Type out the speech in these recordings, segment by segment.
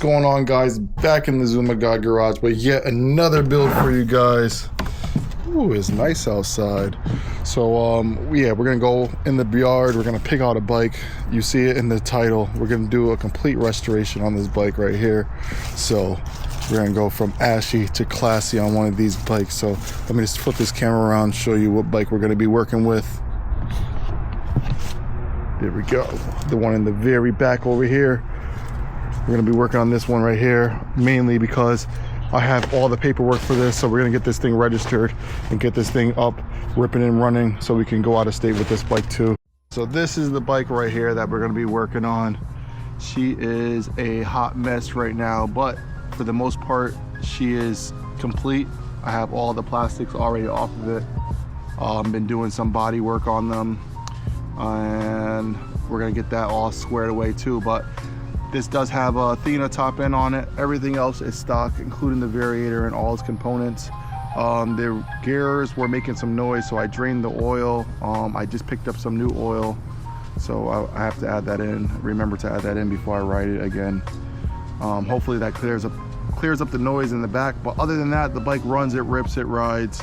going on, guys? Back in the ZUMA God Garage, but yet another build for you guys. Ooh, it's nice outside. So yeah, we're gonna go in the yard. We're gonna pick out a bike. You see it in the title. We're gonna do a complete restoration on this bike right here. So we're gonna go from ashy to classy on one of these bikes. So let me just flip this camera around and show you what bike we're gonna be working with. There we go. The one in the very back over here. We're gonna be working on this one right here, mainly because I have all the paperwork for this. So we're gonna get this thing registered and get this thing up, ripping and running, so we can go out of state with this bike too. So this is the bike right here that we're gonna be working on. She is a hot mess right now, but for the most part, she is complete. I have all the plastics already off of it. Been doing some body work on them, and we're gonna get that all squared away too. But this does have a Athena top end on it. Everything else is stock, including the variator and all its components. The gears were making some noise, so I drained the oil. I just picked up some new oil, so I have to add that in. Remember to add that in before I ride it again. Hopefully that clears up the noise in the back. But other than that, the bike runs, it rips, it rides.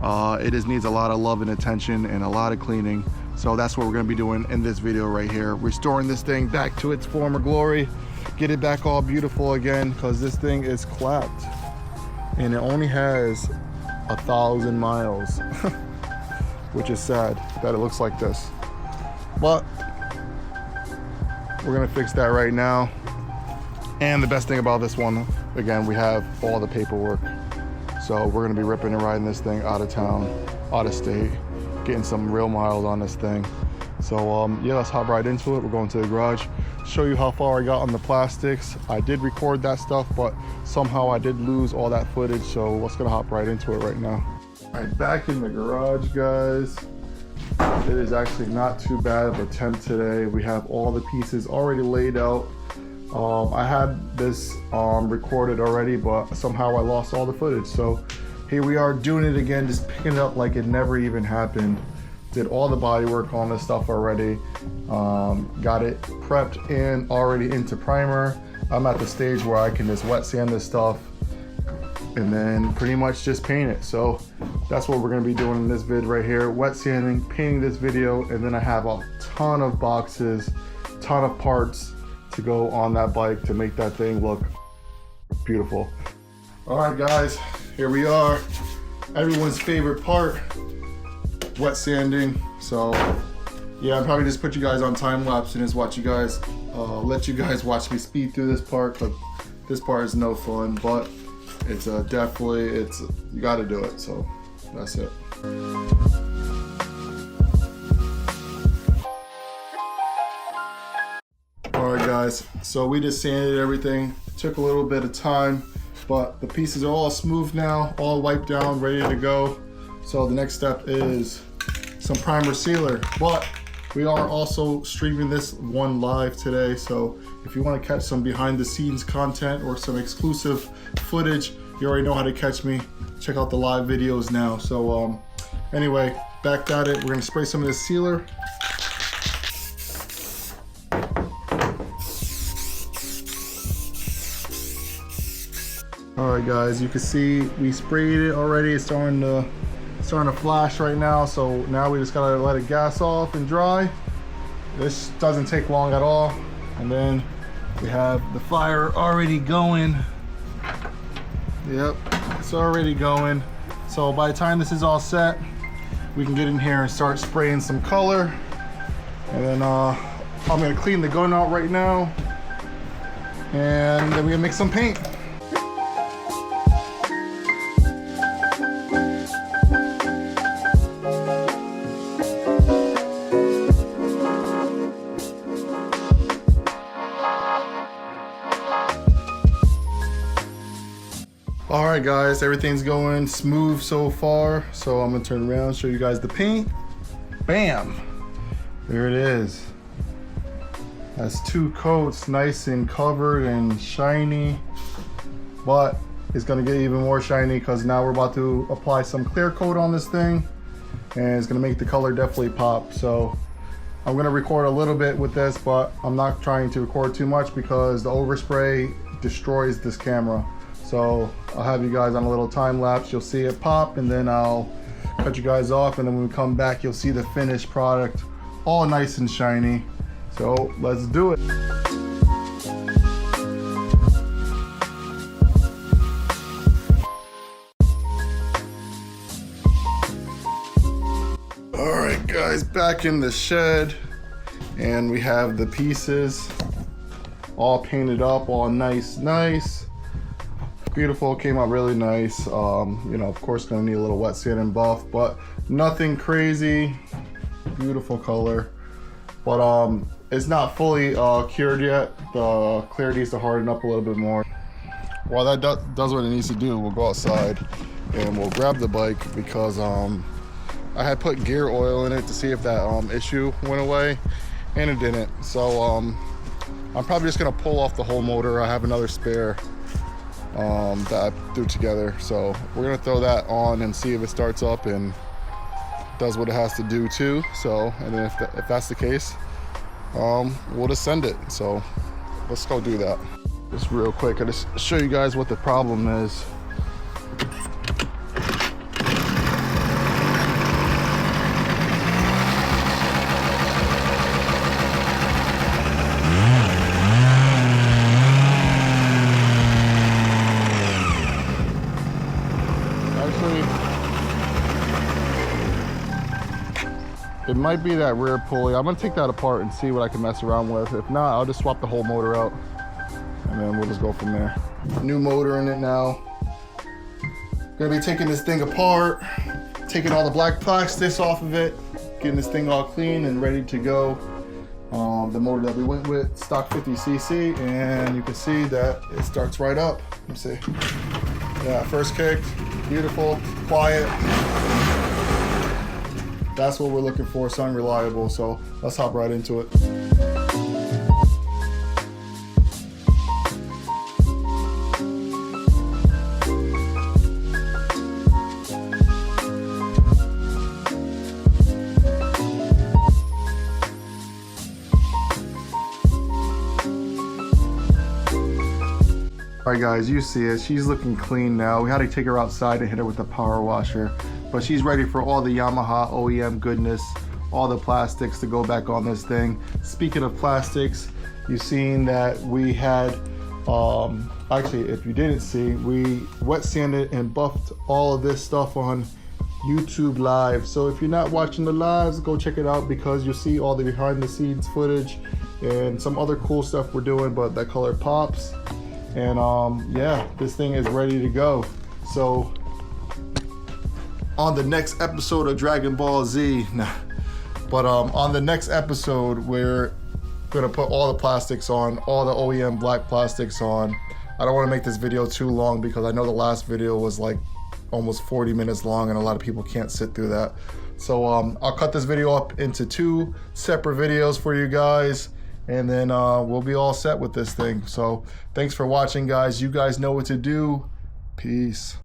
It just needs a lot of love and attention and a lot of cleaning. So that's what we're gonna be doing in this video right here. Restoring this thing back to its former glory. Get it back all beautiful again, because this thing is clapped. And it only has 1,000 miles. Which is sad that it looks like this. But we're gonna fix that right now. And the best thing about this one, again, we have all the paperwork. So we're gonna be ripping and riding this thing out of town, out of state, getting some real miles on this thing. So yeah, let's hop right into it. We're going to the garage, show you how far I got on the plastics. I did record that stuff, but somehow I did lose all that footage. So let's gonna hop right into it right now. All right, back in the garage, guys. It is actually not too bad of a temp today. We have all the pieces already laid out. I had this recorded already, but somehow I lost all the footage. So here we are doing it again, just picking it up like it never even happened. Did all the body work on this stuff already. Got it prepped and already into primer. I'm at the stage where I can just wet sand this stuff and then pretty much just paint it. So that's what we're gonna be doing in this vid right here. Wet sanding, painting this video, and then I have a ton of boxes, ton of parts to go on that bike to make that thing look beautiful. All right, guys, here we are. Everyone's favorite part, wet sanding. So yeah, I'll probably just put you guys on time lapse and just watch you guys, let you guys watch me speed through this part, because this part is no fun, but it's definitely, you got to do it. So that's it. All right, guys, so we just sanded everything. It took a little bit of time, but the pieces are all smooth now, all wiped down, ready to go. So the next step is some primer sealer, but we are also streaming this one live today. So if you want to catch some behind the scenes content or some exclusive footage, you already know how to catch me. Check out the live videos now. So anyway, back at it. We're gonna spray some of this sealer. All right, guys, you can see we sprayed it already. It's starting to flash right now. So now we just gotta let it gas off and dry. This doesn't take long at all. And then we have the fire already going. Yep, it's already going. So by the time this is all set, we can get in here and start spraying some color. And then I'm gonna clean the gun out right now. And then we're gonna make some paint. All right, guys, everything's going smooth so far. So I'm gonna turn around, show you guys the paint. Bam, there it is. That's 2 coats, nice and covered and shiny, but it's gonna get even more shiny because now we're about to apply some clear coat on this thing, and it's gonna make the color definitely pop. So I'm gonna record a little bit with this, but I'm not trying to record too much because the overspray destroys this camera. So I'll have you guys on a little time lapse. You'll see it pop, and then I'll cut you guys off, and then when we come back, you'll see the finished product all nice and shiny. So let's do it. All right, guys, back in the shed, and we have the pieces all painted up, all nice. Beautiful, came out really nice. You know, of course, gonna need a little wet sand and buff, but nothing crazy. Beautiful color, but it's not fully cured yet. The clear needs to harden up a little bit more. While that does what it needs to do, we'll go outside and we'll grab the bike, because I had put gear oil in it to see if that issue went away, and it didn't. So I'm probably just gonna pull off the whole motor. I have another spare that I threw together, so we're gonna throw that on and see if it starts up and does what it has to do too. So, and then if that's the case, we'll just send it. So let's go do that. Just real quick, I just show you guys what the problem is. It might be that rear pulley. I'm gonna take that apart and see what I can mess around with. If not, I'll just swap the whole motor out, and then we'll just go from there. New motor in it now. Gonna be taking this thing apart, taking all the black plastics off of it, getting this thing all clean and ready to go. The motor that we went with, stock 50cc, and you can see that it starts right up. Let me see. Yeah, first kick, beautiful, quiet. That's what we're looking for, something reliable. So let's hop right into it. All right, guys, you see it. She's looking clean now. We had to take her outside and hit her with the power washer, but she's ready for all the Yamaha OEM goodness, all the plastics to go back on this thing. Speaking of plastics, you've seen that we had, actually, if you didn't see, we wet sanded and buffed all of this stuff on YouTube Live. So if you're not watching the lives, go check it out, because you'll see all the behind the scenes footage and some other cool stuff we're doing, but that color pops. And yeah, this thing is ready to go. So on the next episode of Dragon Ball Z, on the next episode, we're gonna put all the plastics on, all the OEM black plastics on. I don't wanna make this video too long, because I know the last video was like almost 40 minutes long, and a lot of people can't sit through that. So I'll cut this video up into 2 separate videos for you guys, and then we'll be all set with this thing. So thanks for watching, guys. You guys know what to do. Peace.